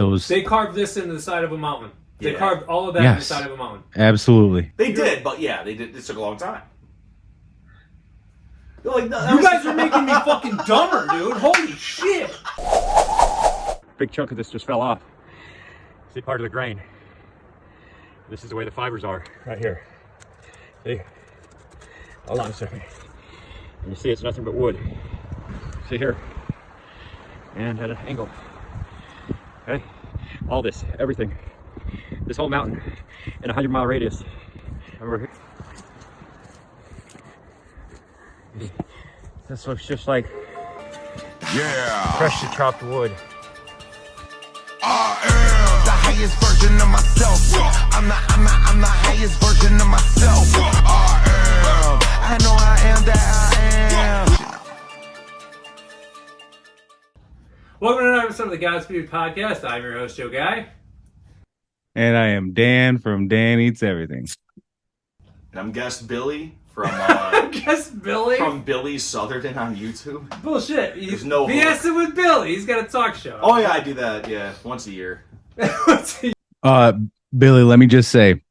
Those. They carved this into the side of a mountain. They Yeah. carved all of that in the side of a mountain. Absolutely. They did, but yeah, they did. It took a long time. They're like, You guys are making me fucking dumber, dude. Holy shit. Big chunk of this just fell off. See, part of the grain. This is the way the fibers are right here. See? Hold on a second. And you see it's nothing but wood. See here? And at an angle. Okay? All this, everything. This whole mountain in a 100-mile radius. Over here. This looks just like freshly chopped wood. I am the highest version of myself. I'm the highest version of myself. I know I am that I am. Welcome to another episode of the Godspeed Podcast. I'm your host, Joe Guy. And I am Dan from Dan Eats Everything. and I'm guest Billy from Guess Billy? from Billy Southerton on YouTube. Bullshit. There's no hook. BS it with Billy. He's got a talk show. Oh yeah, I do that. Yeah, once a year. Billy, let me just say,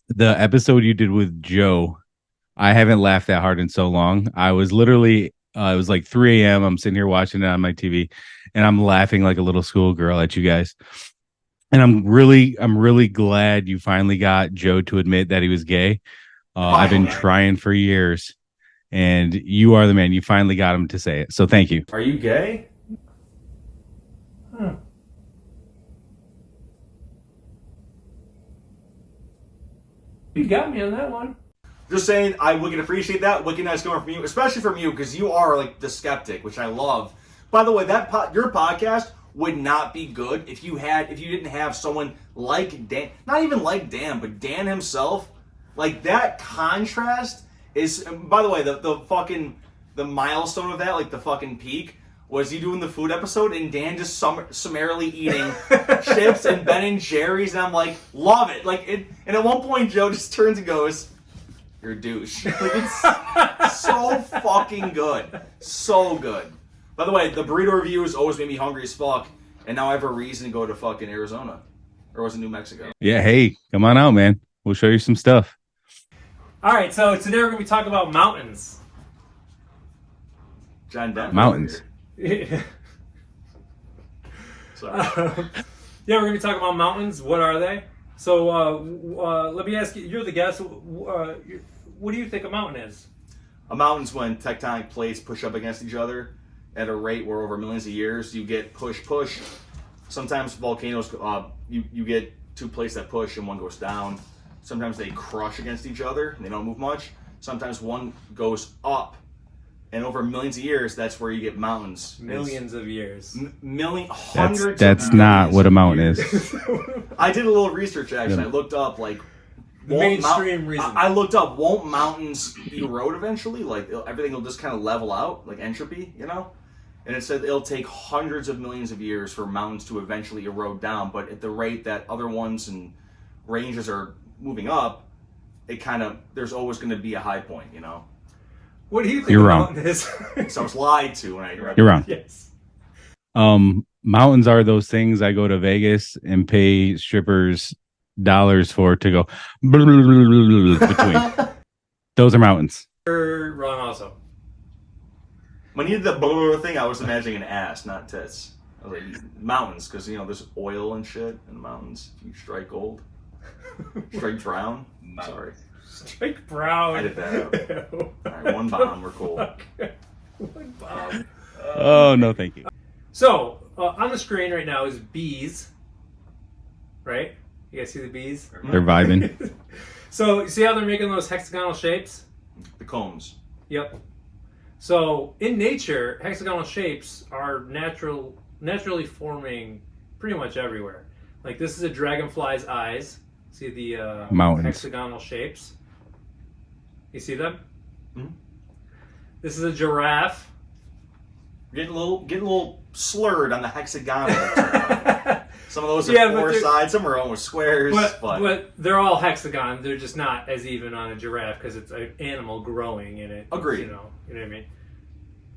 the episode you did with Joe, I haven't laughed that hard in so long. I was literally, it was like 3 a.m. I'm sitting here watching it on my TV, and I'm laughing like a little schoolgirl at you guys. And I'm really glad you finally got Joe to admit that he was gay. I've been trying for years, and you are the man. You finally got him to say it. So thank you. Are you gay? You got me on that one. Just saying, I would appreciate that. Wicked nice going from you, especially from you, because you are like the skeptic, which I love. By the way, your podcast would not be good if you didn't have someone like Dan, not even like Dan, but Dan himself. Like that contrast is. By the way, the milestone of that, like the fucking peak, was you doing the food episode and Dan just summarily eating chips and Ben and Jerry's, and I'm like, love it. Like it. And at one point, Joe just turns and goes, "You're a douche." Like it's so fucking good, so good. By the way, the burrito reviews always made me hungry as fuck, and now I have a reason to go to fucking Arizona, or was it New Mexico? Yeah, hey, come on out, man. We'll show you some stuff. All right, so today we're going to be talking about mountains. John Denver. Mountains. Sorry. Yeah, we're going to be talking about mountains. What are they? So let me ask you, you're the guest. What do you think a mountain is? A mountain's when tectonic plates push up against each other at a rate where over millions of years you get push. Sometimes volcanoes, you get two plates that push and one goes down. Sometimes they crush against each other and they don't move much. Sometimes one goes up, and over millions of years, that's where you get mountains. Millions of years. Hundreds. That's of not what a mountain years. is. I did a little research actually. I looked up like Mainstream reason. I looked up, won't mountains erode eventually? Like everything will just kind of level out, like entropy, you know? And it said it'll take hundreds of millions of years for mountains to eventually erode down, but at the rate that other ones and ranges are moving up, there's always going to be a high point, you know? What do you think You're a wrong. mountain is? So I was lied to when I read You're wrong. Yes. Mountains are those things I go to Vegas and pay strippers dollars for to go between. Those are mountains. You're wrong also. When you did the blah thing, I was imagining an ass, not tits. I was like, mountains, because, you know, there's oil and shit in the mountains. You strike gold. Strike brown. Sorry. Strike brown. Edit that out. All right, one bomb, we're cool. One bomb. Oh, no, thank you. So, on the screen right now is bees. Right? You guys see the bees? They're vibing. So, you see how they're making those hexagonal shapes? The combs. Yep. So, in nature, hexagonal shapes are naturally forming pretty much everywhere. Like, this is a dragonfly's eyes. See the Mountains. hexagonal shapes? You see them? Mhm. This is a giraffe. Getting a little slurred on the hexagonal. Some of those are Yeah, but four they're- sides, some are almost squares. But they're all hexagon. They're just not as even on a giraffe because it's an animal growing in it. Agreed. You know what I mean?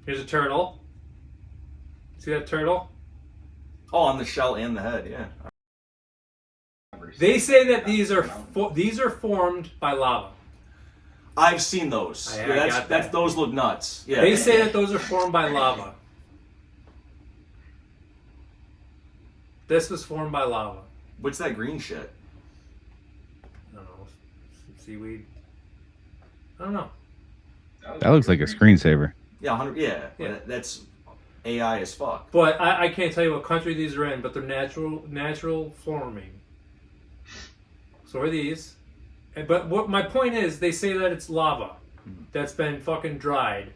Here's a turtle. See that turtle? Oh, on the shell and the head, yeah. They say that these are formed by lava. I've seen those. I Yeah, got that's that. those look nuts. Yeah. They say that those are formed by lava. This was formed by lava. What's that green shit? I don't know. Seaweed. I don't know. That looks like a screensaver. Yeah, 100. Yeah, Yeah. that's AI as fuck. But I can't tell you what country these are in, but they're natural forming. So are these. But what my point is, they say that it's lava that's been fucking dried.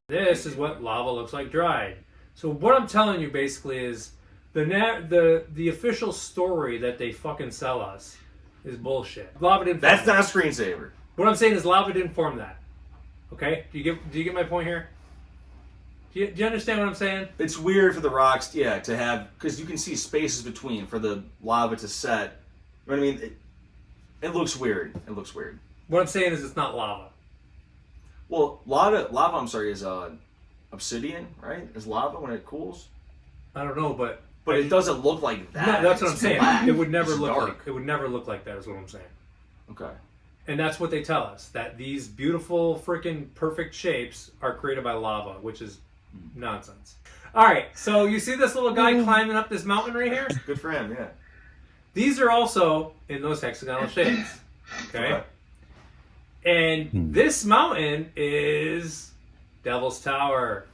This is what lava looks like dried. So what I'm telling you basically is the official story that they fucking sell us is bullshit. Lava didn't. Form That's not a screensaver. What I'm saying is lava didn't form that. Okay? Do you get my point here? Do you understand what I'm saying? It's weird for the rocks, yeah, to have, because you can see spaces between for the lava to set. You know what I mean? It looks weird. It looks weird. What I'm saying is it's not lava. Well, lava, I'm sorry, is obsidian, right? Is lava when it cools? I don't know, but But it doesn't look like that. no, that's what I'm It's saying. black. It would never It's look dark. like it would never look like that. Is what I'm saying. Okay. And that's what they tell us, that these beautiful freaking perfect shapes are created by lava, which is nonsense. All right, so you see this little guy climbing up this mountain right here? Good for him, yeah. These are also in those hexagonal shapes. Okay? And this mountain is Devil's Tower.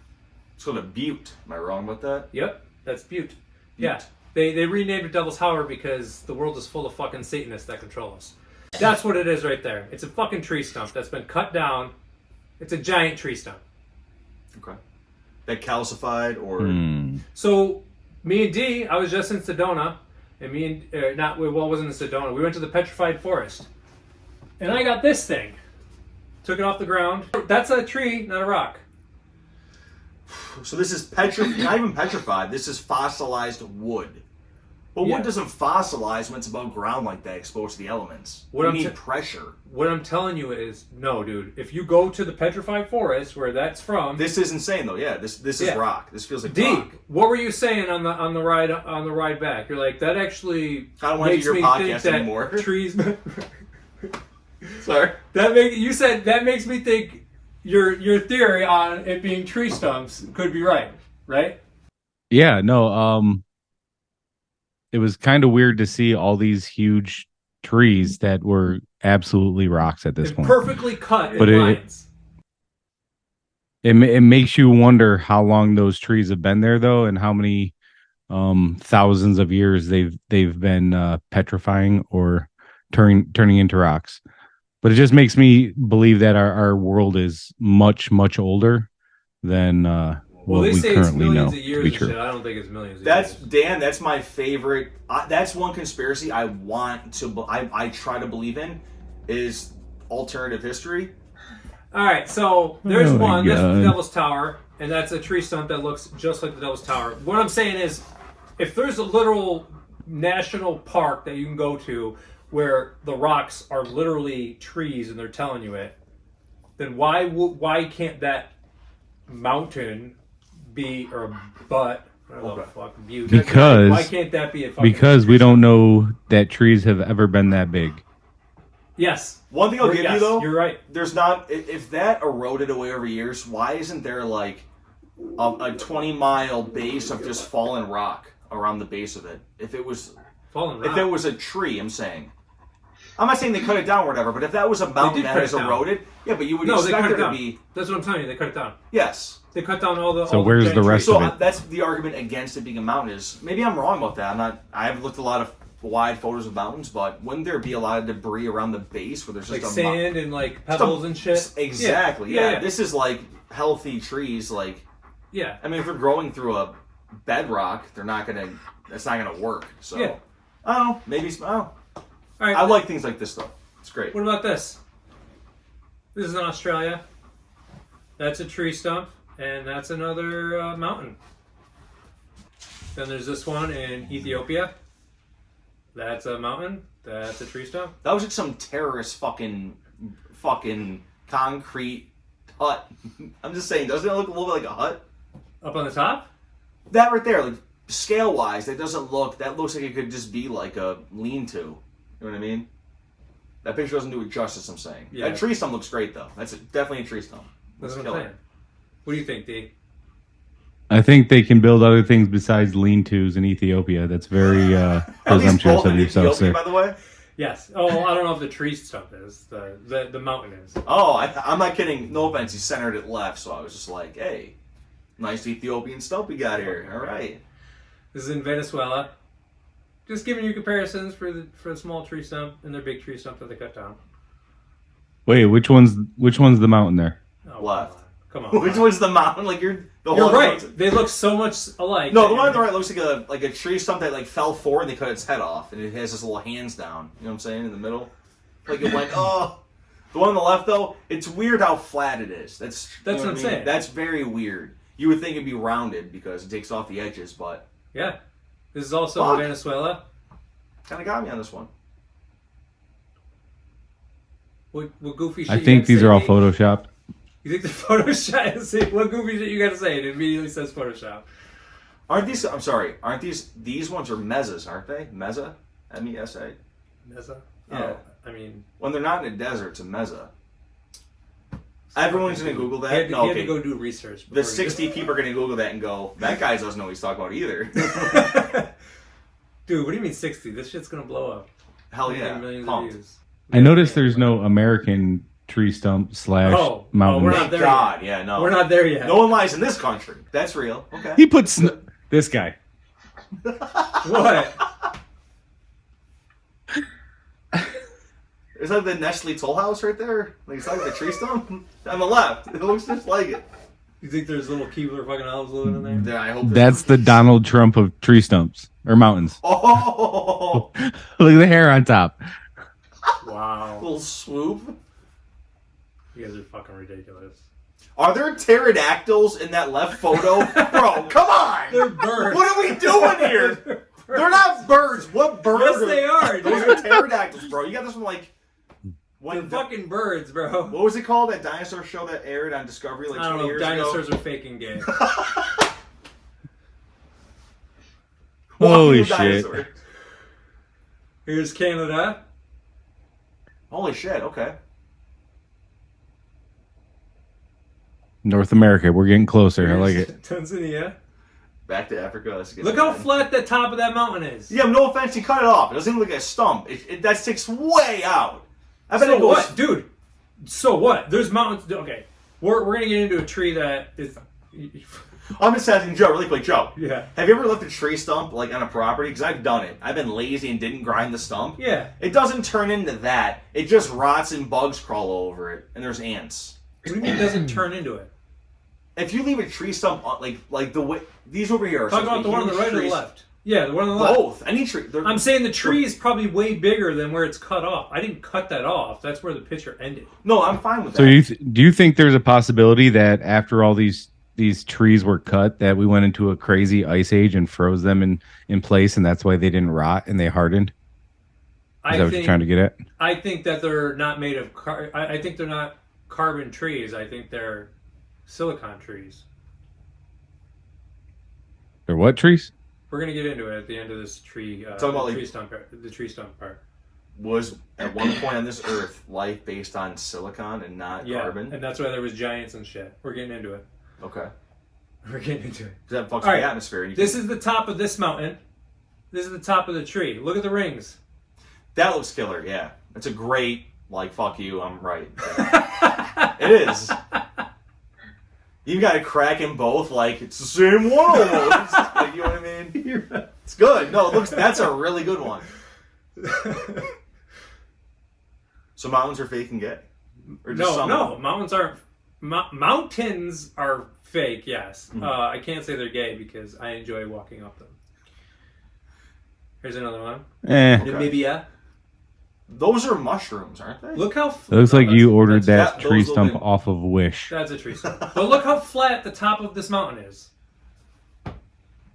It's called a butte. Am I wrong about that? Yep, that's Butte. Yeah. They renamed it Devil's Tower because the world is full of fucking Satanists that control us. That's what it is right there. It's a fucking tree stump that's been cut down. It's a giant tree stump. Okay. That calcified or... So, me and D, I was just in Sedona, and me and, well, it wasn't in Sedona. We went to the Petrified Forest. And I got this thing. Took it off the ground. That's a tree, not a rock. So this is not even petrified. This is fossilized wood. But Yeah. wood doesn't fossilize when it's above ground like that, exposed to the elements. What You I'm need ta- pressure. What I'm telling you is, no, dude. If you go to the Petrified Forest, where that's from... This is insane, though. Yeah, this is Yeah. rock. This feels like D, rock. what were you saying on the ride back? You're like, that actually I don't wanna do makes your me podcast think that anymore. trees... Sorry. You said that makes me think your theory on it being tree stumps could be right? Yeah, no, it was kind of weird to see all these huge trees that were absolutely rocks at this It's point. perfectly cut But in it- lines. It makes you wonder how long those trees have been there, though, and how many thousands of years they've been petrifying or turning into rocks. But it just makes me believe that our world is much older than Well, what they we say it's currently know millions of to years be and shit. true. I don't think it's millions of That's years. Dan. That's my favorite. That's one conspiracy I want to. I try to believe in is alternative history. All right, so there's Oh my one. That's the God. Devil's Tower, and that's a tree stump that looks just like the Devil's Tower. What I'm saying is, if there's a literal national park that you can go to where the rocks are literally trees and they're telling you it, then why can't that mountain be or a butt? I don't know, Okay. fuck, butte. Because- why can't that be a fucking Because we don't know that trees have ever been that big. Yes. One thing I'll give Yes, you though, you're right. there's not. If that eroded away over years, why isn't there like a 20-mile base of just fallen rock around the base of it? If it was Fallen If rock. it was a tree, I'm saying. I'm not saying they cut it down or whatever, but if that was a mountain did that cut has it down. eroded, yeah, but you would No, they expect cut there it to down. be. That's what I'm telling you. They cut it down. Yes. They cut down all the. So all where's giant the rest trees. of So it? that's the argument against it being a mountain. Is maybe I'm wrong about that. I haven't looked at a lot of wide photos of mountains, but wouldn't there be a lot of debris around the base where there's just Like a sand and like pebbles and shit. Exactly. Yeah. Yeah. This is like healthy trees. Like, Yeah. I mean, if they're growing through a bedrock, they're not gonna. That's not gonna work. So, Yeah. I don't know. Maybe. All right. I like things like this though. It's great. What about this? This is in Australia. That's a tree stump, and that's another mountain. Then there's this one in Ethiopia. That's a mountain. That's a tree stump. That was like some terrorist fucking concrete hut. I'm just saying, doesn't it look a little bit like a hut? Up on the top? That right there, like scale wise, that looks like it could just be like a lean-to. You know what I mean? That picture doesn't do it justice, I'm saying. Yeah. That tree stump looks great, though. That's definitely a tree stump. That's Looks what I'm killer. saying. What do you think, D? I think they can build other things besides lean-tos in Ethiopia. That's very Are these presumptuous both of in yourself, Ethiopia, sir. by the way? Yes. Oh, I don't know if the tree stump is. The mountain is. Oh, I'm not kidding. No offense, he centered it left, so I was just like, hey, nice Ethiopian stump we got here. All right. This is in Venezuela. Just giving you comparisons for the small tree stump and their big tree stump that they cut down. Wait, which one's the mountain there? Oh, Left. Come on. Which one's the mountain? Like you're right. They look so much alike. No, the one on the right looks like a tree stump that like fell forward and they cut its head off, and it has this little hands down. You know what I'm saying? In the middle, like it went. Oh, the one on the left though, it's weird how flat it is. That's what I I'm mean? saying. That's very weird. You would think it'd be rounded because it takes off the edges, but Yeah. This is also Fuck. Venezuela. kind of got me on this one. What goofy shit I you think gotta these say, are all D? photoshopped. You think the Photoshop? See, what goofy shit you gotta say? It immediately says Photoshop. Aren't these? I'm sorry. Aren't these ones are mesas? Aren't they? Mesa, M-E-S-A. Mesa? Yeah. Oh, I mean, When they're not in a desert, it's a mesa. Everyone's gonna Google he that. had to, No, he had to okay. go do research. The before he 60 people are gonna Google that and go, that guy doesn't know what he's talking about either. Dude, what do you mean 60? This shit's gonna blow up. Hell yeah. Millions of Pumped. views. I noticed there's no American tree stump / Oh, mountain. we're not Thank there God, yeah, no. We're not there yet. No one lies in this country. That's real. Okay. He puts this guy. What? Is that the Nestle Toll House right there? Like it's like the tree stump on the left. It looks just like it. You think there's little Keebler fucking olives living in there? Yeah, I hope That's the Donald Trump of tree stumps or mountains. Oh, Look at the hair on top. Wow. little swoop. You guys are fucking ridiculous. Are there pterodactyls in that left photo? Bro, come on! They're birds. What are we doing here? They're not birds. What bird? Yes, they are, Those dude. are pterodactyls, bro. You got this from like They're when fucking birds, bro. what was it called? That dinosaur show that aired on Discovery like I don't 20 know. years Dinosaurs ago. are faking gay. Holy Walking shit. dinosaur. Here's Canada. Holy shit! Okay. North America, we're getting closer. I like Here's it. Tanzania. Back to Africa. Let's get Look how that. flat the top of that mountain is. Yeah, no offense, you cut it off. It doesn't look like a stump. That sticks way out. I bet So it goes. what, dude? So what? There's mountains. Okay, we're gonna get into a tree that is. I'm just asking Joe, really quick, Joe. Yeah. Have you ever left a tree stump like on a property? Because I've done it. I've been lazy and didn't grind the stump. Yeah. It doesn't turn into that. It just rots and bugs crawl over it, and there's ants. What do you mean it doesn't turn into it? If you leave a tree stump like the way these over here are Talk supposed to about be the one on the huge right or the trees. left. Yeah, the one on the left. Both. Any tree. I'm saying the tree is probably way bigger than where it's cut off. I didn't cut that off. That's where the picture ended. No, I'm fine with that. So do you think there's a possibility that after all these trees were cut, that we went into a crazy ice age and froze them in place, and that's why they didn't rot and they hardened? Is that what you're trying to get at? I think that they're not made of. I think they're not carbon trees. I think they're silicon trees. They're what trees? We're gonna get into it at the end of this tree. Talking about, like- the tree stump part. Was at one point on this earth life based on silicon and not Yeah, carbon? and that's why there was giants and shit. We're getting into it. Okay. We're getting into it. Because that fucks All right. the atmosphere. And you This can- is the top of this mountain. This is the top of the tree. Look at the rings. That looks killer, yeah. It's a great, like, fuck you, I'm right. It is. You got to crack in both, like, it's the same one almost. Like, you know what I mean? It's good. No, it looks, that's a really good one. So mountains are fake and gay? Or just some of No, them? mountains aren't. Mountains are fake. Yes, Mm-hmm. I can't say they're gay because I enjoy walking up them. Here's another one. Namibia. Those are mushrooms, aren't they? Look how. It looks like you ordered that those tree little stump things. off of Wish. That's a tree stump. But look how flat the top of this mountain is.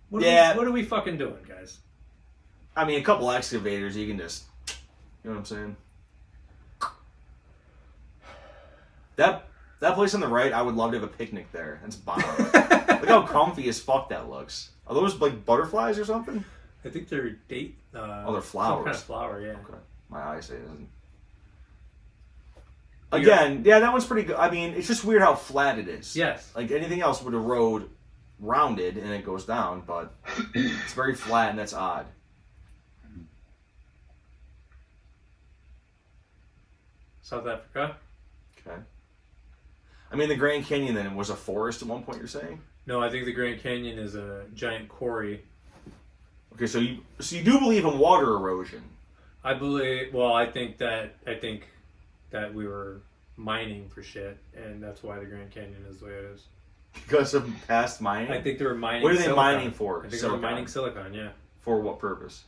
What Yeah. what are we fucking doing, guys? I mean, a couple excavators, you can just, you know what I'm saying? That place on the right, I would love to have a picnic there. That's bomb. Look how comfy as fuck that looks. Are those like butterflies or something? I think they're date. They're flowers. Some kind of flower, yeah. Okay. My eyesight isn't. Again, yeah, that one's pretty good. I mean, it's just weird how flat it is. Yes. Like anything else would erode rounded and it goes down, but it's very flat and that's odd. South Africa. Okay. I mean, the Grand Canyon then was a forest at one point, you're saying? No, I think the Grand Canyon is a giant quarry. Okay, so you do believe in water erosion. I believe. Well, I think that we were mining for shit, and that's why the Grand Canyon is the way it is. Because of past mining? I think they were mining. What are they silicon. mining for? I think Silicon. they were mining silicon. Yeah. For what purpose?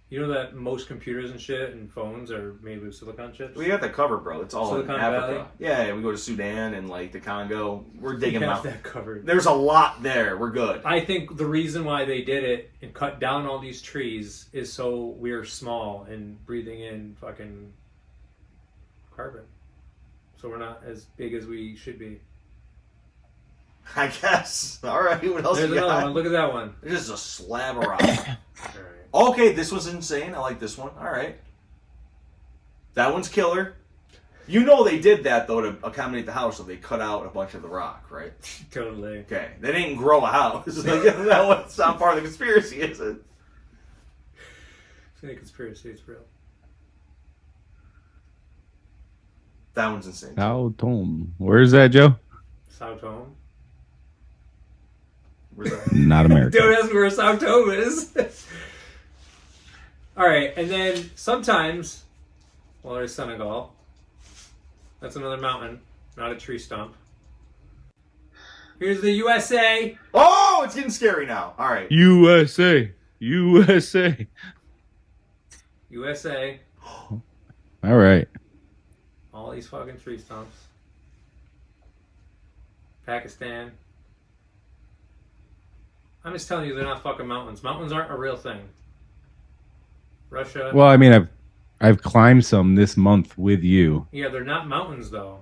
You know that most computers and shit and phones are made with silicon chips? We got that covered, bro. It's all Silicon in Africa. Valley? Yeah, we go to Sudan and like the Congo. We're digging We have out. that covered. There's a lot there. We're good. I think the reason why they did it and cut down all these trees is so we're small and breathing in fucking carbon. So we're not as big as we should be. I guess. All right. What else There's you another got? one. Look at that one. There's just a slab of rock. All right. Okay, this was insane. I like this one. All right. That one's killer. You know they did that, though, to accommodate the house, so they cut out a bunch of the rock, right? Totally. Okay. They didn't grow a house. Like, that's not part of the conspiracy, is it? It's a conspiracy. It's real. That one's insane. Sao Tome. Where's that, Joe? Sao Tome. Where's that? Not America. Don't ask me where Sao Tome is. All right, and then sometimes, well, there's Senegal. That's another mountain, not a tree stump. Here's the USA. Oh, it's getting scary now. All right. USA. USA. USA. All right. All these fucking tree stumps. Pakistan. I'm just telling you, they're not fucking mountains. Mountains aren't a real thing. Russia. Well, I mean, I've climbed some this month with you. Yeah, they're not mountains though.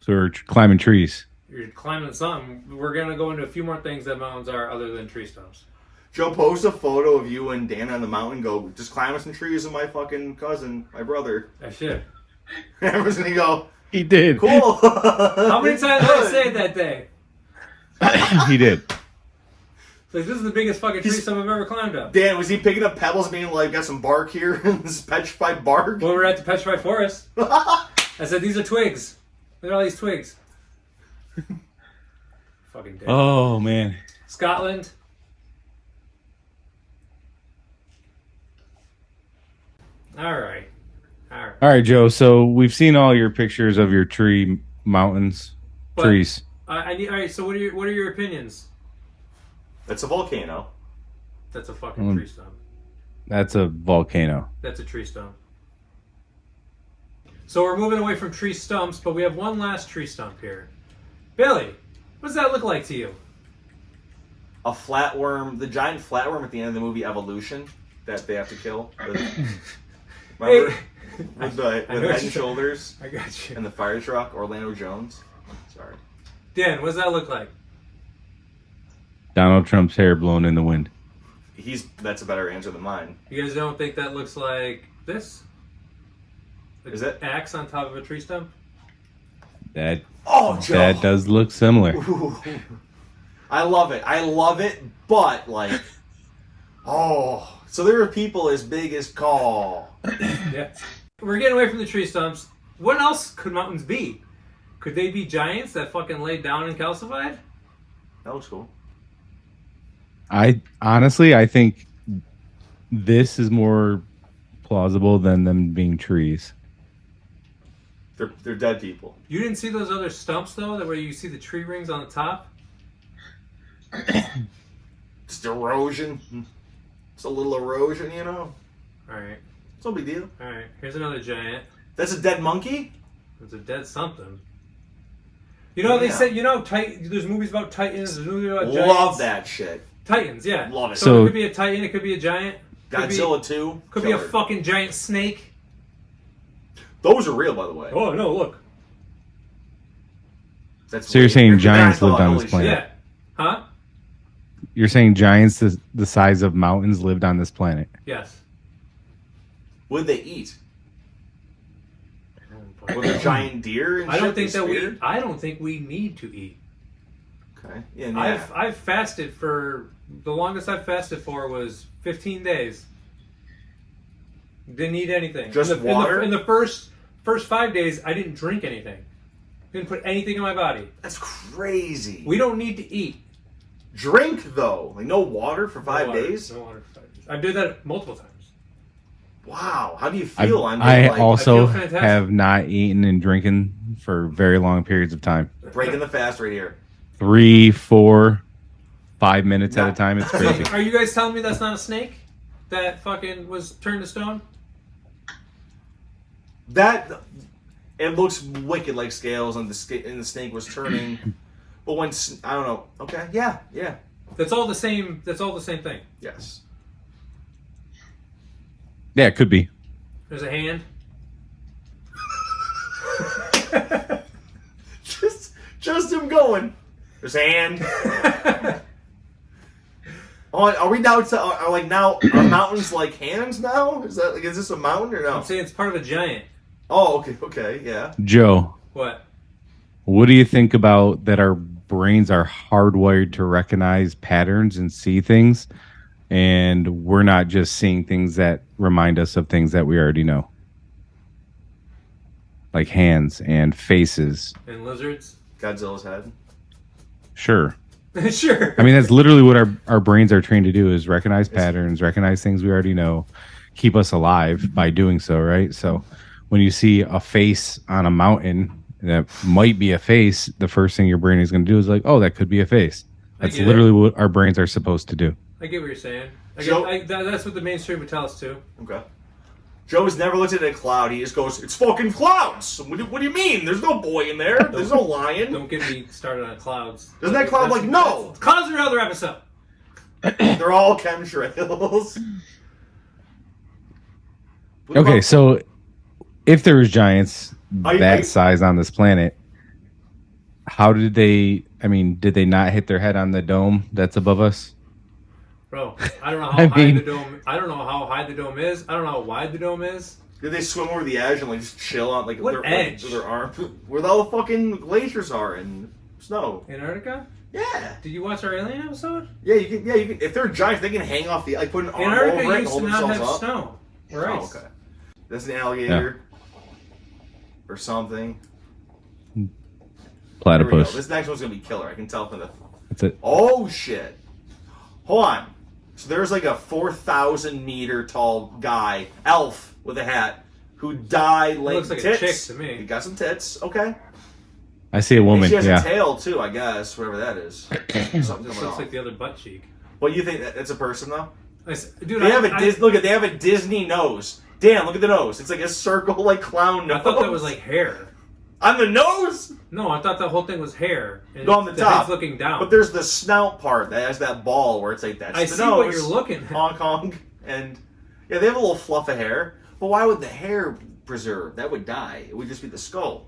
So we're climbing trees. You're climbing something. We're gonna go into a few more things that mountains are other than tree stumps. Joe, post a photo of you and Dan on the mountain. Go, just climbing some trees with my fucking cousin, my brother. I should. Everyone's gonna go, He did. cool. How many times did I say it that day? He did. It's like, this is the biggest fucking tree stump I've ever climbed up. Dan, was he picking up pebbles, being like, got some bark here, this petrified bark? When we were at the Petrified Forest, I said, these are twigs. Look at all these twigs. Fucking dead. Oh, man. Scotland. All right. All right, Joe. So we've seen all your pictures of your tree mountains, But- trees. I need. All right. So what are your opinions? That's a volcano. That's a fucking tree stump. That's a volcano. That's a tree stump. So we're moving away from tree stumps, but we have one last tree stump here. Billy, what does that look like to you? A flatworm, the giant flatworm at the end of the movie Evolution that they have to kill. Remember? Hey. With the I with know head what and you- shoulders I got you. and the fire truck, Orlando Jones. Sorry. Dan, what does that look like? Donald Trump's hair blown in the wind. That's a better answer than mine. You guys don't think that looks like this? Is it? Axe on top of a tree stump? That Oh, Joe. that does look similar. Ooh. I love it, but like, oh, so there are people as big as Call. Yeah. We're getting away from the tree stumps. What else could mountains be? Could they be giants that fucking laid down and calcified? That looks cool. I think this is more plausible than them being trees. They're dead people. You didn't see those other stumps though, that where you see the tree rings on the top? Just erosion. It's a little erosion, you know. Alright. It's no big deal. Alright. Here's another giant. That's a dead monkey. It's a dead something. You know, they Yeah. say, there's movies about titans, there's movies about giants. Love that shit. Titans, yeah. Love it. So, So- it could be a titan, it could be a giant. Godzilla 2. Could be a killer. fucking giant snake. Those are real, by the way. Oh no, look. So you're saying giants lived on this Holy planet? shit. Yeah. Huh? You're saying giants the size of mountains lived on this planet? Yes. What did they eat? Were there giant deer and I don't shit think they that speared? I don't think we need to eat. Okay. Yeah. I've fasted for the longest I've fasted for was 15 days. Didn't eat anything. Just in the, water? In the first 5 days, I didn't drink anything. Didn't put anything in my body. That's crazy. We don't need to eat. Drink though, like no water for 5 No water. days. No water for 5 days. I did that multiple times. Wow. How do you feel? I also I feel fantastic. have not eaten and drinking for very long periods of time. breaking the fast right here. 3, 4, 5 minutes at a time. It's So, crazy. are you guys telling me that's not a snake that fucking was turned to stone? That it looks wicked like scales, and the snake was turning. But when I don't know. Okay. Yeah. Yeah. That's all the same. That's all the same thing. Yes. Yeah, it could be. There's a hand. just him going. There's a hand. Oh, are we now? Are mountains like hands now? Is this a mountain or no? I'm saying it's part of a giant. Oh, okay, yeah. Joe, What? what do you think about that our brains are hardwired to recognize patterns and see things, and we're not just seeing things that remind us of things that we already know? Like hands and faces. And lizards? Godzilla's head. Sure. Sure. I mean, that's literally what our brains are trained to do, is recognize patterns, recognize things we already know, keep us alive by doing so, right? So when you see a face on a mountain that might be a face, the first thing your brain is going to do is like, oh, that could be a face. That's get literally what our brains are supposed to do. I get what you're saying. So- That's what the mainstream would tell us too. Okay. Joe has never looked at a cloud. He just goes, "It's fucking clouds." What do you mean? There's no boy in there. There's no lion. Don't get me started on clouds. Doesn't that cloud no? Clouds are another episode. They're all chemtrails. What Okay, about- so if there was giants I- that size on this planet, how did they not hit their head on the dome that's above us? Bro, I don't know I how high mean- the dome. I don't know how high the dome is. I don't know how wide the dome is. Did they swim over the edge and like just chill on like What edge? their arm, where all the fucking glaciers are and snow? Antarctica? Yeah, Did you watch our alien episode? you can. If they're giants, they can hang off the put an arm Antarctica over it and used to hold not themselves have up. snow or Oh, ice. okay. That's an alligator or something. Here we go. Platypus. This next one's gonna be killer. I can tell from the. That's it. Oh shit! Hold on. So there's like a 4,000 meter tall guy, elf with a hat, who died like looks like a tits. chick to me. He got some tits. Okay. I see a And woman. she has Yeah. a tail too, I guess. Whatever that is. Something coming Looks off. like the other butt cheek. What you think? That's a person though? Dude, They have they have a Disney nose. Dan, look at the nose. It's like a circle, like clown nose. I thought that was like hair. on the nose. No, I thought the whole thing was hair. And No, on the top. head's looking down. But there's the snout part that has that ball where it's like that's I the see nose. what you're looking at. Hong Kong, and yeah, they have a little fluff of hair. But why would the hair preserve? That would die. It would just be the skull.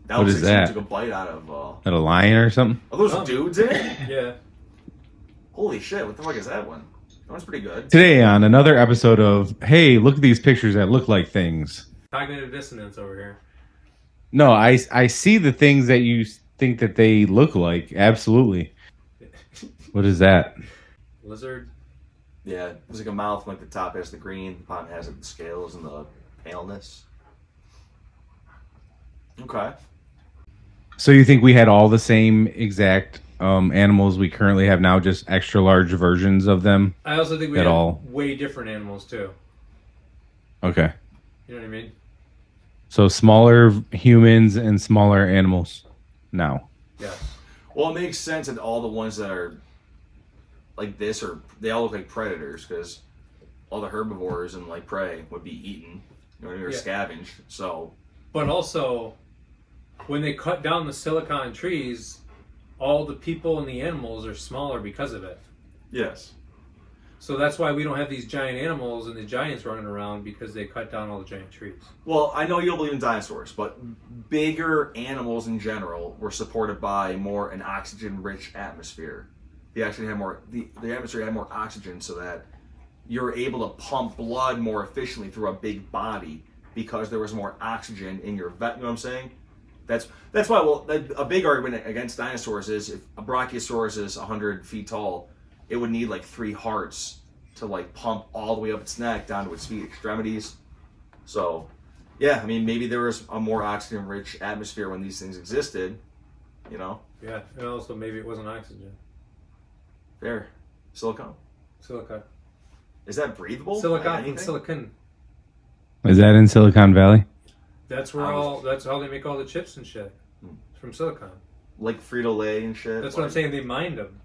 That What looks is like someone that? took a bite out of. At a lion or something? Are those Oh. dudes in it? Yeah. Holy shit! What the fuck is that one? That one's pretty good. Today on another episode of Hey, look at these pictures that look like things. Cognitive dissonance over here. No, I see the things that you think that they look like. Absolutely. What is that? Lizard. Yeah, there's like a mouth. Like the top has the green, the bottom has like the scales and the paleness. Okay. So you think we had all the same exact animals we currently have now, just extra large versions of them? I also think we At have all. way different animals too. Okay. You know what I mean? So smaller humans and smaller animals now. Yeah. Well, it makes sense that all the ones that are like this they all look like predators because all the herbivores and like prey would be eaten, you know, or Yeah. scavenged. So But also, when they cut down the silicon trees, all the people and the animals are smaller because of it. yes. So that's why we don't have these giant animals and the giants running around, because they cut down all the giant trees. Well, I know you don't believe in dinosaurs, but bigger animals in general were supported by more an oxygen-rich atmosphere. They actually had more. The atmosphere had more oxygen, so that you're able to pump blood more efficiently through a big body because there was more oxygen in your vet. You know what I'm saying? That's why. Well, a big argument against dinosaurs is if a Brachiosaurus is 100 feet tall, it would need like 3 hearts to like pump all the way up its neck down to its feet extremities. So, yeah, I mean, maybe there was a more oxygen-rich atmosphere when these things existed. You know? Yeah, and also maybe it wasn't oxygen. There, silicone. Silica. Is that breathable? Silicon from silicon. Is that in Silicon Valley? That's where that's how they make all the chips and shit. It's from silicon. Like Frito-Lay and shit. That's what I'm saying. They mined them.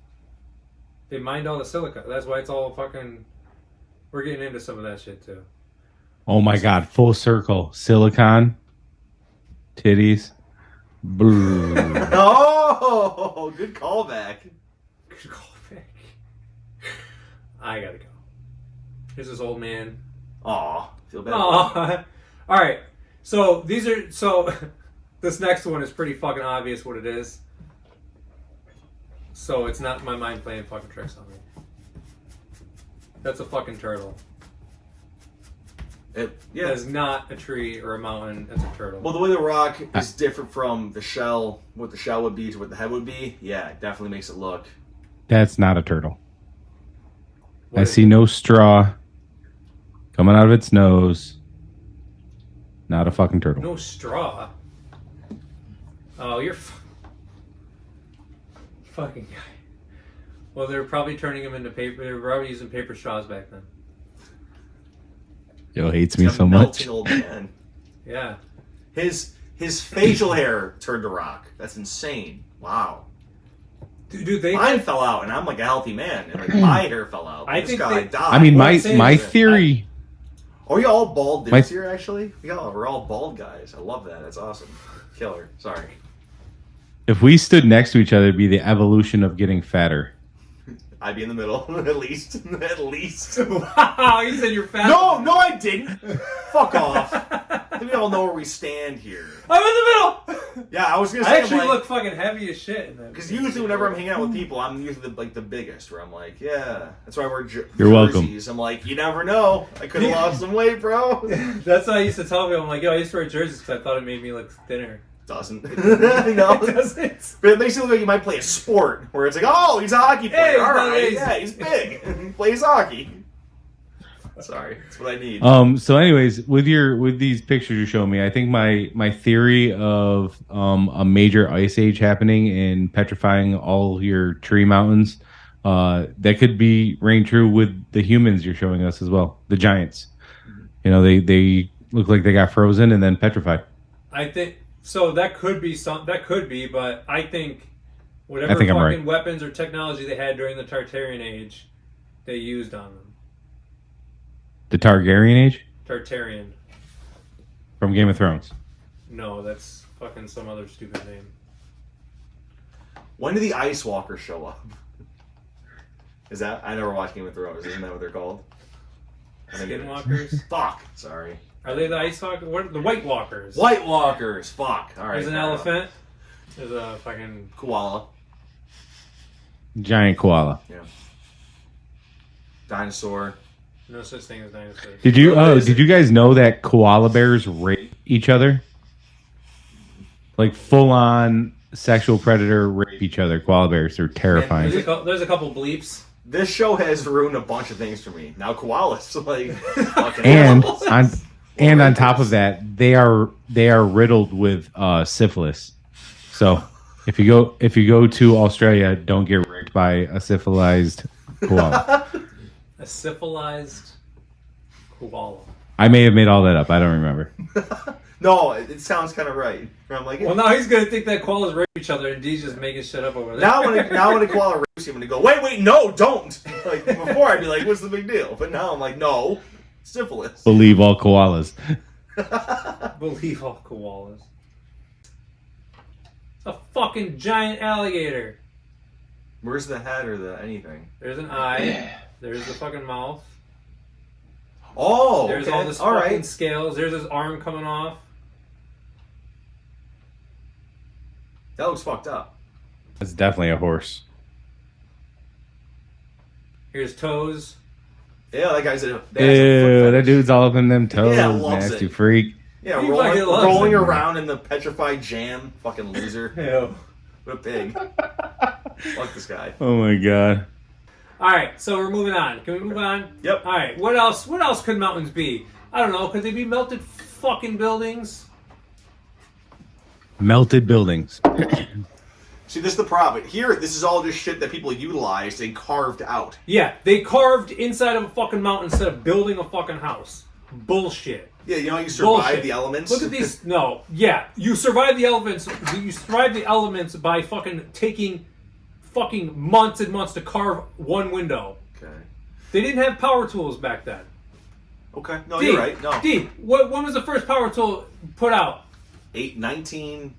They mined all the silica. That's why it's all fucking. We're getting into some of that shit too. Oh my God! Full circle. Silicon. Titties. Boo. Oh, good callback. Good call back. I gotta go. Here's this old man. Aw, feel bad. Aw. All right. So these are this next one is pretty fucking obvious what it is. So it's not my mind playing fucking tricks on me. That's a fucking turtle. Yeah. That is not a tree or a mountain. That's a turtle. Well, the way the rock is different from the shell, what the shell would be to what the head would be, yeah, it definitely makes it look. That's not a turtle. What I is see no straw coming out of its nose. Not a fucking turtle. No straw. Oh, you're fucking guy. Well, they're probably turning them into paper. They were probably using paper straws back then. Yo hates me He's a so melting much. old man. Yeah. His facial hair turned to rock. That's insane. Wow. Dude, they. Mine fell out, and I'm like a healthy man, and like my hair fell out. I This think guy they- died. I mean, What my I'm saying my is that theory. Are we all bald dudes My- here? Actually, we're all bald guys. I love that. That's awesome. Killer. Sorry. If we stood next to each other, it'd be the evolution of getting fatter. I'd be in the middle, at least. At least. Wow, you said you're fat. No, I didn't. Fuck off. I think we all know where we stand here. I'm in the middle. Yeah, I was gonna I say, actually like, look fucking heavy as shit. in that because picture. usually whenever I'm hanging out with people, I'm usually the biggest. Where I'm like, yeah, that's why I wear You're welcome. jerseys. I'm like, you never know. I could have lost some weight, bro. That's what I used to tell people. I'm like, yo, I used to wear jerseys because I thought it made me look thinner. Doesn't. It No. doesn't. But it makes you look like you might play a sport where it's like, oh, he's a hockey player. Hey, he's All not right, lazy. yeah, he's big. He plays hockey. Sorry, that's what I need. So anyways, with these pictures you show me, I think my theory of a major ice age happening and petrifying all your tree mountains, that could be ring true with the humans you're showing us as well, the giants. You know, they look like they got frozen and then petrified. I think so. That could be but I think whatever I think I'm fucking right. weapons or technology they had during the Tartarian age, they used on them. The Targaryen age Tartarian. from Game of Thrones. No, that's fucking some other stupid name. When do the Ice Walkers show up? Is that I never watched Game of Thrones? Isn't that what they're called? I think it is. Skinwalkers. Fuck. Sorry. Are they the ice walkers? What are the White Walkers? White Walkers. Fuck. All right. There's an fair enough. elephant. There's a fucking. Koala. Giant koala. Yeah. Dinosaur. No such thing as dinosaurs. Did you What is did it? you guys know that koala bears rape each other? Like full on sexual predator rape each other. Koala bears are terrifying. There's a couple bleeps. This show has ruined a bunch of things for me. Now koalas, like fucking And animals. on top of that, they are riddled with syphilis. So if you go to Australia, don't get raped by a syphilized koala. A syphilized koala. I may have made all that up. I don't remember. No, it sounds kind of right. I'm like, Well, now he's gonna think that koalas rape each other, and D's just making shit up over there. now when a koala rapes you, I'm gonna go, wait, no, don't. Like before, I'd be like, what's the big deal? But now I'm like, no, syphilis. Believe all koalas. Believe all koalas. It's a fucking giant alligator. Where's the head or the anything? There's an eye. There's the fucking mouth. Oh, There's okay. all this All fucking right. scales. There's his arm coming off. That looks fucked up. That's definitely a horse. Here's toes. Yeah, that guy's a. Ew, that's a foot that fetish. dude's all up in them toes. Yeah, loves Nasty it. freak. Yeah, He fucking loves rolling it. around in the petrified jam. Fucking loser. Ew. What a pig. Fuck this guy. Oh my god. All right, so we're moving on. Can we move on? Yep. All right. What else? What else could mountains be? I don't know. Could they be melted fucking buildings? Melted buildings. See, this is the problem. Here, this is all just shit that people utilized and carved out. Yeah, they carved inside of a fucking mountain instead of building a fucking house. Bullshit. Yeah, you know, you survive Bullshit. the elements. Look at these. No, yeah, you survive the elements. You survive the elements by fucking taking fucking months and months to carve one window. Okay. They didn't have power tools back then. Okay. No, D, you're right. No. D, when was the first power tool put out? 19.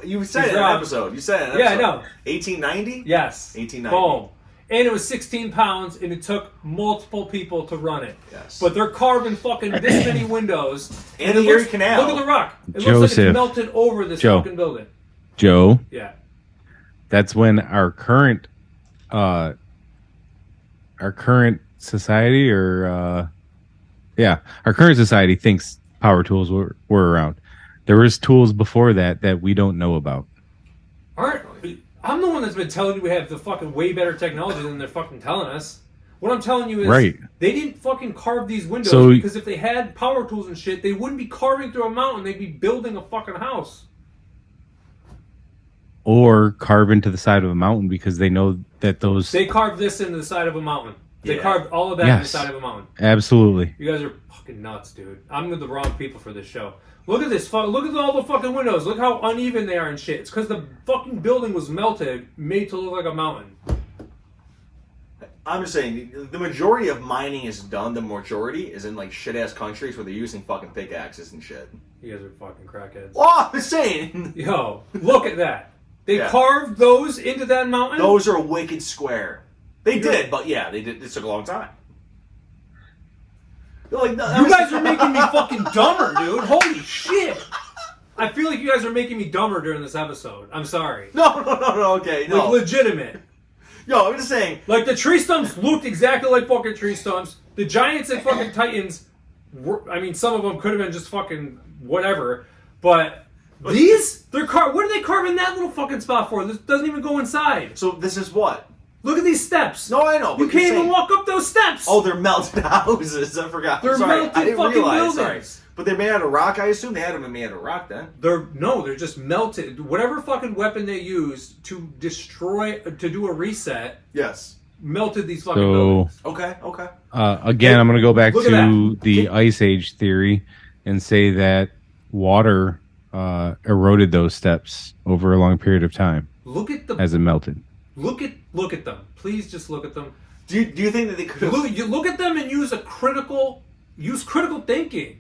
You said it He's in an wrong. episode. You said it in an Yeah, I episode. know. 1890? Yes. 1890. Boom. And it was 16 pounds, and it took multiple people to run it. Yes. But they're carving fucking this many windows. And it the Erie looks- Canal. Look at the rock. It looks like Joseph. it's melted over this Joe. fucking building. Joe, Yeah. that's when our current society our current society thinks power tools were around. There was tools before that we don't know about. I'm the one that's been telling you we have the fucking way better technology than they're fucking telling us. What I'm telling you is Right. they didn't fucking carve these windows So- because if they had power tools and shit, they wouldn't be carving through a mountain. They'd be building a fucking house. Or carve into the side of a mountain because they know that those They carved this into the side of a mountain. They Yeah. carved all of that in the Yes. side of a mountain. absolutely. You guys are fucking nuts, dude. I'm with the wrong people for this show. Look at this. Look at all the fucking windows. Look how uneven they are and shit. It's because the fucking building was melted, made to look like a mountain. I'm just saying, the majority of mining is done. The majority is in like shit ass countries where they're using fucking pickaxes and shit. You guys are fucking crackheads. Oh, I'm saying Yo, look at that. They Yeah. carved those into that mountain? those are wicked square. They You're- did, but yeah, they did. It took a long time. They're like, no, that You was- guys are making me fucking dumber, dude. Holy shit. I feel like you guys are making me dumber during this episode. I'm sorry. No, okay, no. Like, legitimate. Yo, I'm just saying. Like, the tree stumps looked exactly like fucking tree stumps. The Giants and fucking Titans were, I mean, some of them could have been just fucking whatever. But these? What are they carving that little fucking spot for? This doesn't even go inside. So this is what? Look at these steps. No, I know. You but can't you're even saying- walk up those steps. Oh, they're melted houses. I forgot. They're Sorry, melted I didn't fucking realize. buildings. Sorry. But they're made out of rock, I assume? They had them made out of rock then. They're just melted. Whatever fucking weapon they used to destroy, to do a reset, Yes. melted these fucking So buildings. Okay. again, I'm going to go back Look at to that. the Ice Age theory and say that water eroded those steps over a long period of time Look at the as it melted. look at them. Please just look at them. Do you think that they could have... You look at them and use critical thinking.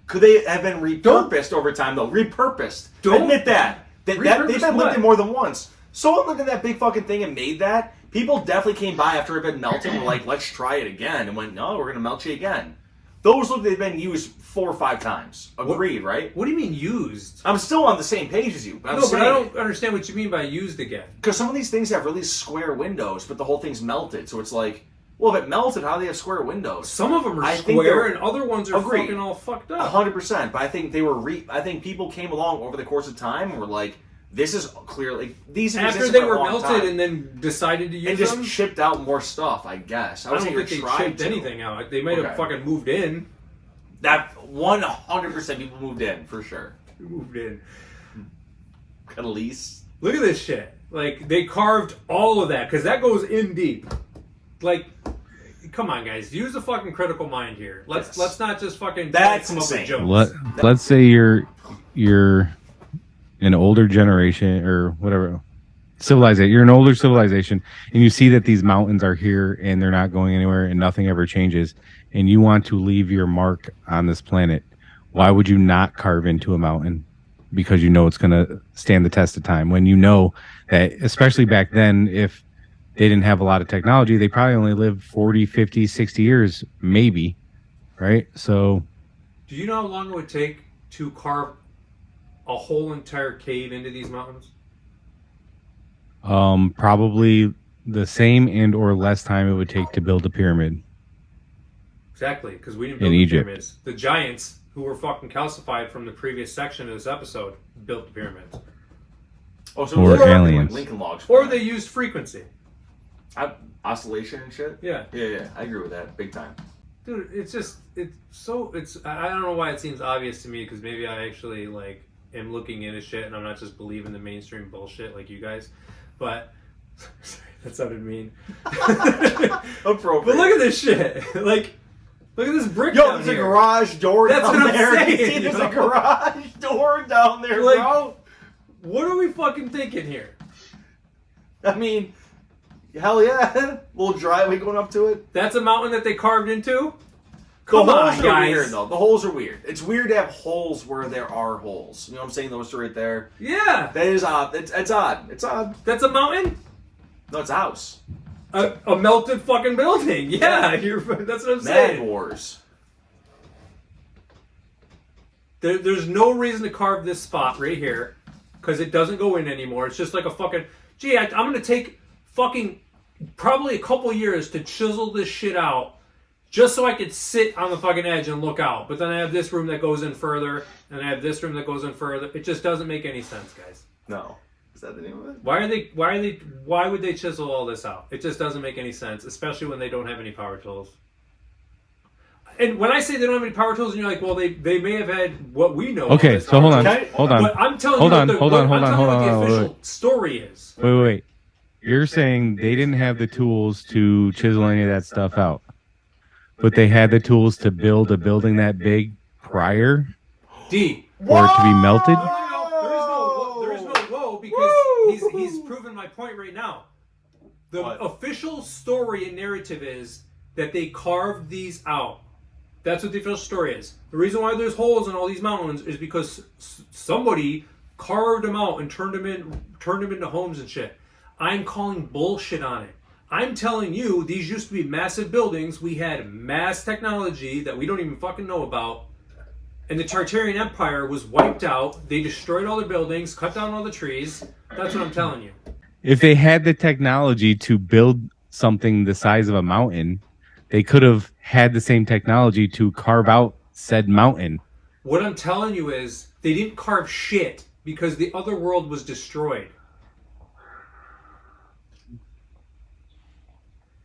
Could they have been repurposed over time, though? Repurposed. Don't- Admit that. They've Repurposed been what? lifted more than once. Someone looked at that big fucking thing and made that. People definitely came by after it had been melted and were like, let's try it again. And went, no, we're going to melt you again. Those look they've been used 4 or 5 times. Agreed, right? What do you mean used? I'm still on the same page as you. But I'm No, but I saying, don't understand what you mean by used again. because some of these things have really square windows, but the whole thing's melted. So it's like, well, if it melted, how do they have square windows? Some of them are I think square they're- and other ones are Agreed. fucking all fucked up. 100%. But I think they were. I think people came along over the course of time and were like, "This is clearly these." have After existed they for a were long melted time." and then decided to use and just them, shipped out more stuff. I guess I don't say think they tried shipped to. anything out. They might have Okay. fucking moved in. That 100% people moved in for sure. Moved in. At least. Look at this shit. Like, they carved all of that, because that goes in deep. Like, come on, guys. Use the fucking critical mind here. Yes. Let's not just fucking That's come up insane. with jokes. Let's say you're an older generation or whatever civilization. You're an older civilization, and you see that these mountains are here and they're not going anywhere, and nothing ever changes. And you want to leave your mark on this planet. Why would you not carve into a mountain? Because you know it's going to stand the test of time. When you know that, especially back then, if they didn't have a lot of technology. They probably only lived 40, 50, 60 years, maybe. Right? So Do you know how long it would take to carve a whole entire cave into these mountains? probably the same and or less time it would take to build a pyramid. Exactly, because we didn't In build the Egypt. pyramids. The giants, who were fucking calcified from the previous section of this episode, built the pyramids. Oh, so Or they're aliens. like Lincoln Logs. Or they used frequency. Oscillation and shit. Yeah. Yeah. I agree with that, big time. Dude, it's I don't know why it seems obvious to me, because maybe I actually like am looking into shit and I'm not just believing the mainstream bullshit like you guys. But sorry, that sounded mean. Appropriate. But look at this shit. Like, look at this brick Yo, down there's a here. garage door That's down what I'm there. saying, You see, there's yo. a garage door down there, Like- bro. What are we fucking thinking here? I mean, hell yeah. Little driveway going up to it. That's a mountain that they carved into? The Come holes on, are guys. weird, though. The holes are weird. It's weird to have holes where there are holes. You know what I'm saying? Those two right there. Yeah. That is odd. It's odd. It's odd. That's a mountain? No, it's a house. A melted fucking building. Yeah, that's what I'm Mad saying. Wars. There's no reason to carve this spot right here, because it doesn't go in anymore. It's just like a fucking... Gee, I'm going to take fucking probably a couple years to chisel this shit out just so I could sit on the fucking edge and look out. But then I have this room that goes in further, and I have this room that goes in further. It just doesn't make any sense, guys. No. Is that the name of it? Why would they chisel all this out? It just doesn't make any sense, especially when they don't have any power tools. And when I say they don't have any power tools, and you're like, well, they may have had what we know. Okay, as so hold power on. tools. Okay. Hold on. But I'm telling Hold you on, what the, hold on, what, hold I'm on, telling hold you on, what the wait, official story is. Wait. You're saying they didn't have the tools to chisel any of that stuff out, but they had the tools to build a building that big prior D. for it to be melted? No, there is no whoa, because he's proven my point right now. The What? official story and narrative is that they carved these out. That's what the official story is. The reason why there's holes in all these mountains is because somebody carved them out and turned them into homes and shit. I'm calling bullshit on it. I'm telling you, these used to be massive buildings. We had mass technology that we don't even fucking know about. And the Tartarian Empire was wiped out. They destroyed all the buildings, cut down all the trees. That's what I'm telling you. If they had the technology to build something the size of a mountain, they could have had the same technology to carve out said mountain. What I'm telling you is they didn't carve shit because the other world was destroyed.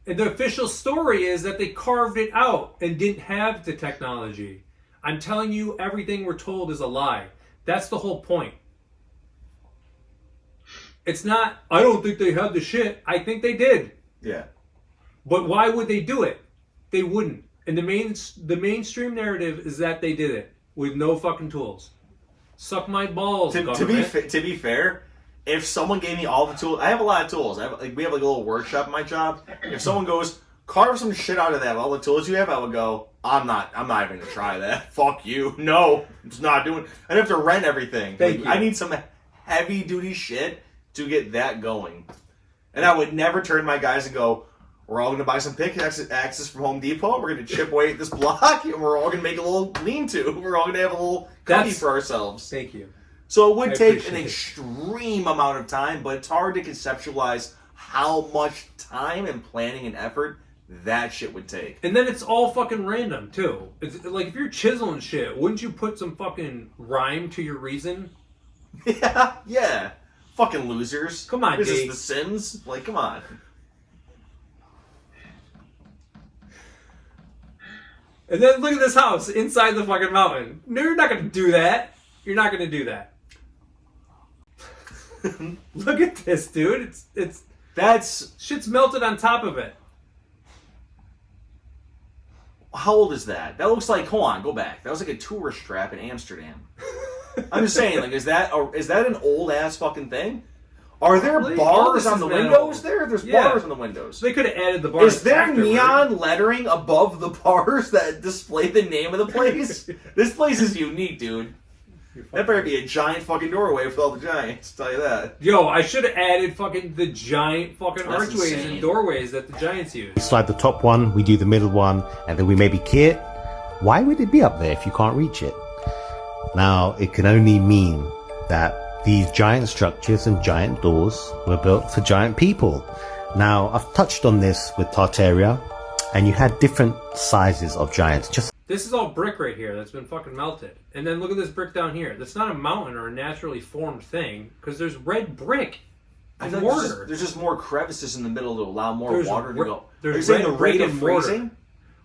And the official story is that they carved it out and didn't have the technology. I'm telling you, everything we're told is a lie. That's the whole point. It's not, I don't think they had the shit. I think they did. Yeah. But why would they do it? They wouldn't. And the mainstream narrative is that they did it with no fucking tools. Suck my balls, To government. be fair, if someone gave me all the tools, I have a lot of tools. We have like a little workshop in my job. If someone goes, carve some shit out of that, all the tools you have, I would go, I'm not even gonna try that. Fuck you. No, it's not doing. I'd have to rent everything. Thank Like, you. I need some heavy duty shit to get that going. And I would never turn my guys and go, we're all gonna buy some pickaxes from Home Depot. We're gonna chip away at this block, and we're all gonna make a little lean-to. We're all gonna have a little cubby That's- for ourselves. Thank you. So it would I take an appreciate it. extreme amount of time, but it's hard to conceptualize how much time and planning and effort that shit would take. And then it's all fucking random, too. It's like, if you're chiseling shit, wouldn't you put some fucking rhyme to your reason? Yeah. Fucking losers. Come on, This is D. The Sims? Like, come on. And then look at this house inside the fucking mountain. No, you're not gonna do that. You're not gonna do that. Look at this, dude. It's That's... shit's melted on top of it. How old is that? That looks like... Hold on, go back. That was like a tourist trap in Amsterdam. I'm just saying, like, is that an old-ass fucking thing? Are there Probably. All bars this on the is metal. windows there? There's Yeah. bars on the windows. So they could have added the bars. Is there afterward. neon lettering above the bars that display the name of the place? This place is unique, dude. That better be a giant fucking doorway with all the giants. Tell you that. Yo, I should have added fucking the giant fucking That's archways insane. and doorways that the Giants use. We slide the top one, we do the middle one, and then we maybe key it. Why would it be up there if you can't reach it? Now, it can only mean that these giant structures and giant doors were built for giant people. Now, I've touched on this with Tartaria, and you had different sizes of giants. Just This is all brick right here that's been fucking melted. And then look at this brick down here. That's not a mountain or a naturally formed thing because there's red brick I and feel like mortar. there's just more crevices in the middle to allow more There's water to re- go. there's Are you saying red the brick rate of and mortar. freezing?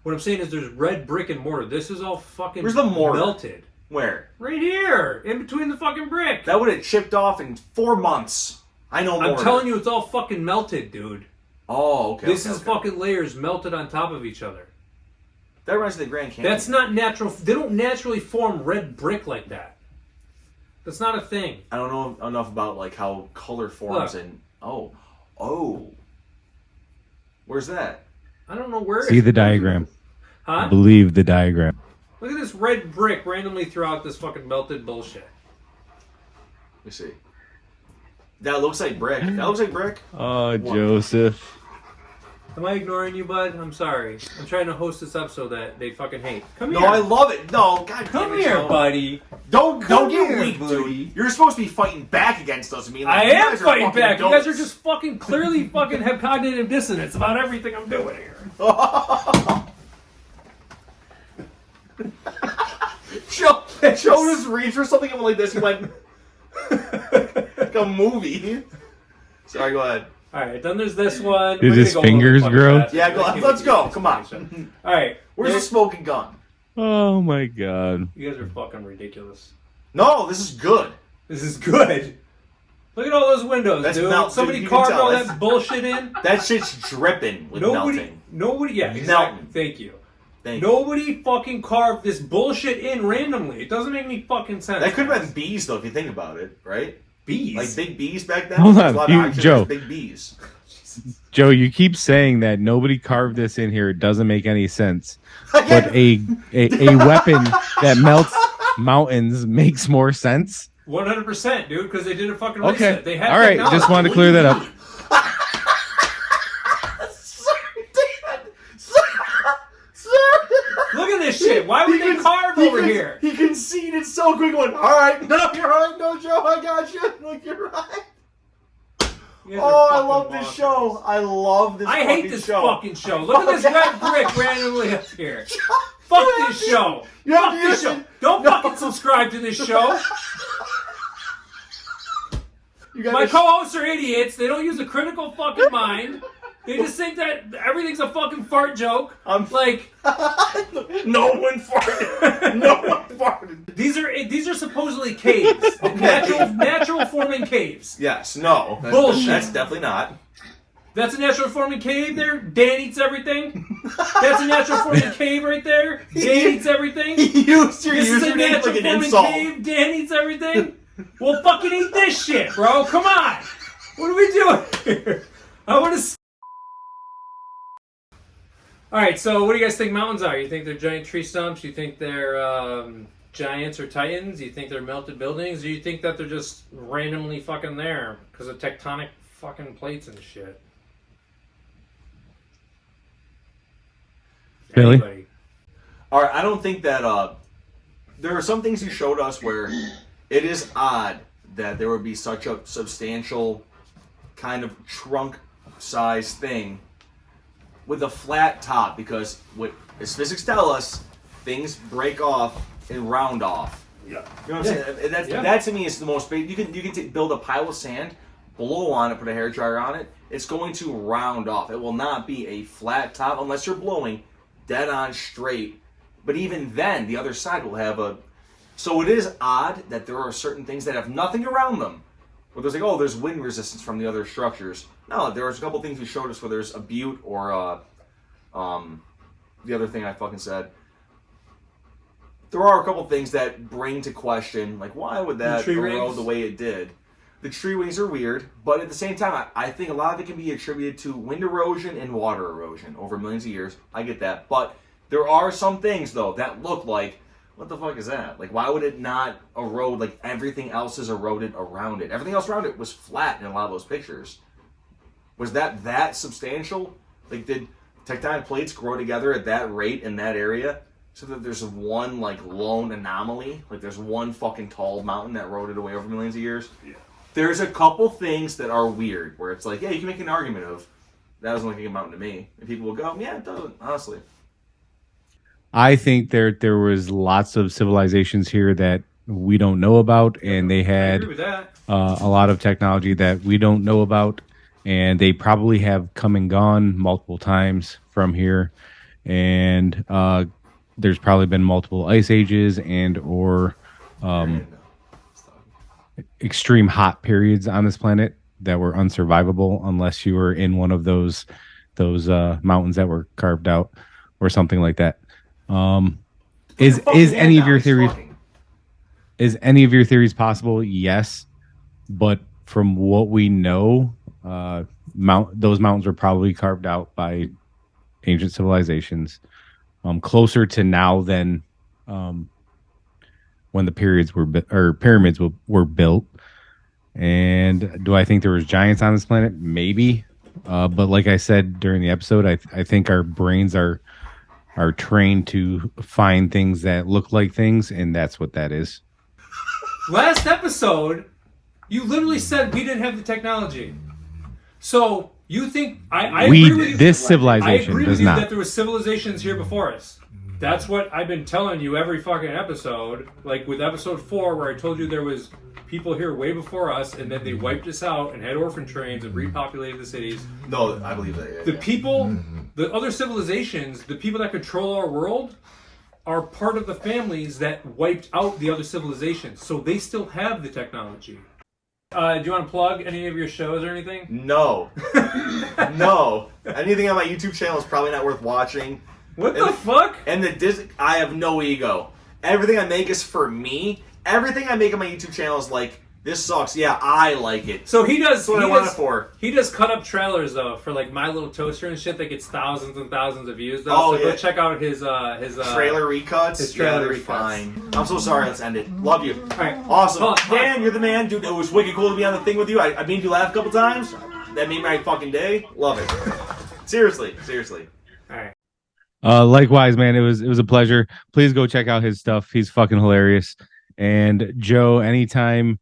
What I'm saying is there's red brick and mortar. This is all fucking Where's the mortar? melted. Where? Right here, in between the fucking brick. That would have chipped off in 4 months. I know more. I'm telling you, it's all fucking melted, dude. Oh, okay. This okay, is okay. fucking layers melted on top of each other. That reminds me of the Grand Canyon. That's not natural. They don't naturally form red brick like that. That's not a thing. I don't know enough about like how color forms Look. and oh. Where's that? I don't know where. See the diagram. Huh? Believe the diagram. Look at this red brick randomly throughout this fucking melted bullshit. Let me see. That looks like brick. That looks like brick. Oh, Joseph. Am I ignoring you, bud? I'm sorry. I'm trying to host this episode that they fucking hate. Come No, here. I love it. No, God Come damn it, here, Joe. buddy. Don't Come get here, weak, buddy. dude. You're supposed to be fighting back against us. I you am guys are fighting fucking back. You guys are goats. just fucking clearly fucking have cognitive dissonance about everything I'm doing here. Joe just reached for something and went like this. He went like a movie. Sorry, go ahead. All right, then there's this one. Did We're his gonna go a little fingers fucking grow? fast. Yeah, go I on. can't Let's do go. this Come on. shit. All right, Where's the smoking gun? Oh my God. You guys are fucking ridiculous. No, this is good. This is good. Look at all those windows, That's dude. melt- Somebody dude, you can carved tell. all That's- that bullshit in. That shit's dripping with melting. Nobody, yeah, exactly. Melting. Thank you. Thank you. Nobody fucking carved this bullshit in randomly. It doesn't make any fucking sense. That could have been bees, though, if you think about it, right? bees. Like big bees back then. Hold There's on, a lot you- of action, Joe. there's big bees. Joe, you keep saying that nobody carved this in here. It doesn't make any sense. But a weapon that melts mountains makes more sense. 100%, dude, because they did a fucking Okay. reset. They had All right. technology. Just wanted to clear that up. Look at this shit. Why would they carve over here? He conceded so quick, going, all right, no, you're right, no, Joe, I got you. Like, you're right. You guys Oh, are I fucking love this bonkers. show. I love this I fucking hate this show. fucking show. Look at this red brick randomly up here. Fuck this show. You have Fuck to this use show. it. Don't No. fucking subscribe to this show. You got My to co-hosts are idiots. They don't use a critical fucking mind. They just think that everything's a fucking fart joke. I'm- Like No one farted. No one farted. these are supposedly caves. Natural forming caves. Yes, no. Bullshit. That's definitely not. That's a natural forming cave there. Dan eats everything. That's a natural forming cave right there. Dan eats everything. Use your This is a username natural like an forming insult. cave. Dan eats everything. Well, fucking eat this shit, bro. Come on. What are we doing here? I want to. All right. So, what do you guys think mountains are? You think they're giant tree stumps? You think they're giants or titans? You think they're melted buildings? Or you think that they're just randomly fucking there because of tectonic fucking plates and shit? Billy? Anybody? All right, I don't think that. There are some things you showed us where it is odd that there would be such a substantial kind of trunk-size thing with a flat top, because what as physics tell us, things break off and round off. Yeah. You know what I'm saying? That to me is the most. You can build a pile of sand, blow on it, put a hairdryer on it. It's going to round off. It will not be a flat top unless you're blowing dead on straight. But even then, the other side will have a. So it is odd that there are certain things that have nothing around them. Where there's like, oh, there's wind resistance from the other structures. No, there's a couple things you showed us where there's a butte or the other thing I fucking said. There are a couple things that bring to question, like, why would that tree erode rings? the way it did? The tree rings are weird, but at the same time, I think a lot of it can be attributed to wind erosion and water erosion over millions of years. I get that. But there are some things, though, that look like what the fuck is that? Like, why would it not erode? Like, everything else is eroded around it. Everything else around it was flat in a lot of those pictures. Was that substantial? Like, did tectonic plates grow together at that rate in that area so that there's one, like, lone anomaly? Like, there's one fucking tall mountain that eroded away over millions of years? Yeah. There's a couple things that are weird, where it's like, yeah, you can make an argument of, that doesn't look like a mountain to me. And people will go, yeah, it doesn't, honestly. I think there was lots of civilizations here that we don't know about, and they had a lot of technology that we don't know about, and they probably have come and gone multiple times from here, and there's probably been multiple ice ages and or extreme hot periods on this planet that were unsurvivable unless you were in one of those mountains that were carved out or something like that. Is any of your theories possible? Yes, but from what we know, those mountains were probably carved out by ancient civilizations, closer to now than when the pyramids were built. And do I think there was giants on this planet? Maybe, but like I said during the episode, I think our brains are trained to find things that look like things, and that's what that is. Last episode, you literally said we didn't have the technology. So you think I agree with you. This civilization I agree does with you not. that there was civilizations here before us. That's what I've been telling you every fucking episode. Like with episode 4, where I told you there was people here way before us, and then they wiped us out and had orphan trains and repopulated the cities. No, I believe that. Yeah, the people, the other civilizations, the people that control our world, are part of the families that wiped out the other civilizations. So they still have the technology. Do you want to plug any of your shows or anything? No. No. Anything on my YouTube channel is probably not worth watching. What the fuck? And I have no ego. Everything I make is for me. Everything I make on my YouTube channel is like, this sucks. Yeah, I like it. So he does. That's what I want it for. He does cut up trailers though for like My Little Toaster and shit that gets thousands and thousands of views. Though. Oh, so yeah. go check out his trailer recuts. His trailer they're recuts. fine. I'm so sorry. Let's end it. Love you. All right, Awesome. Hold on. Dan, you're the man, dude. It was wicked cool to be on the thing with you. I made you laugh a couple times. That made my fucking day. Love it. Seriously. All right. Likewise, man. It was a pleasure. Please go check out his stuff. He's fucking hilarious. And Joe, anytime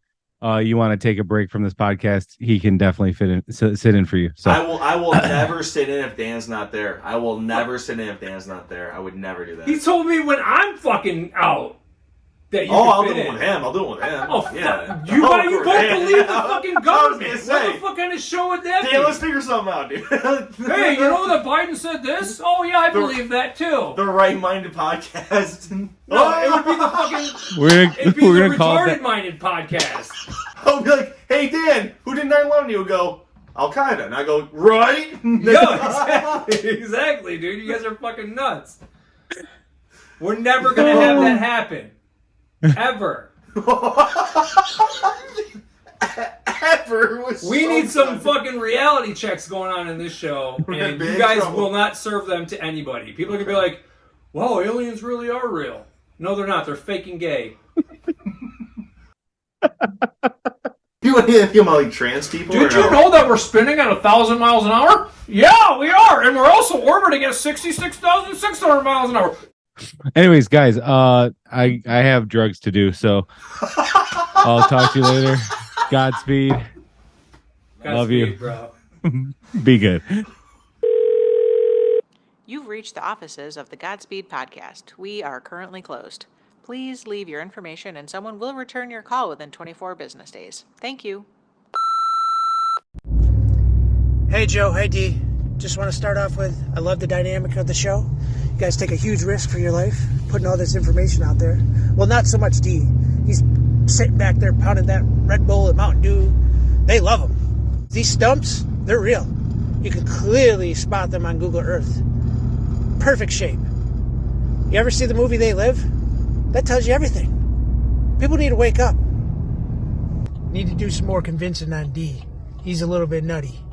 you want to take a break from this podcast, he can definitely sit in for you. So I will never sit in if Dan's not there. I will never sit in if Dan's not there. I would never do that. He told me when I'm fucking out that you I'll can do fit it in. with him. I'll do it with him. Oh, yeah. you both believe the fucking government. I was gonna say. What the fuck kind of show would that Dan, be? let's figure something out, dude. Hey, you know that Biden said this? Oh yeah, I believe that too. The Right-Minded Podcast. No, it would be the fucking. we're It'd be gonna the call it retarded-minded podcast. I'll be like, hey, Dan, who did 9/11? You would go, Al-Qaeda. And I go, right? No, exactly, dude. You guys are fucking nuts. We're never gonna have that happen. Ever. Ever was We so need some good. fucking reality checks going on in this show, We're in and you big guys trouble. will not serve them to anybody. People are gonna be like, "Wow, aliens really are real." No, they're not. They're faking gay. You want to hear about like trans people? Did or you no? know that we're spinning at 1,000 miles an hour? Yeah, we are, and we're also orbiting at 66,600 miles an hour. Anyways, guys, I have drugs to do, so I'll talk to you later. Godspeed. Love you. bro. Be good. You've reached the offices of the Godspeed Podcast. We are currently closed. Please leave your information and someone will return your call within 24 business days. Thank you. Hey Joe, hey D. Just want to start off with, I love the dynamic of the show. You guys take a huge risk for your life, putting all this information out there. Well, not so much D. He's sitting back there pounding that Red Bull and Mountain Dew. They love them. These stumps, they're real. You can clearly spot them on Google Earth. Perfect shape. You ever see the movie They Live? That tells you everything. People need to wake up. Need to do some more convincing on D. He's a little bit nutty.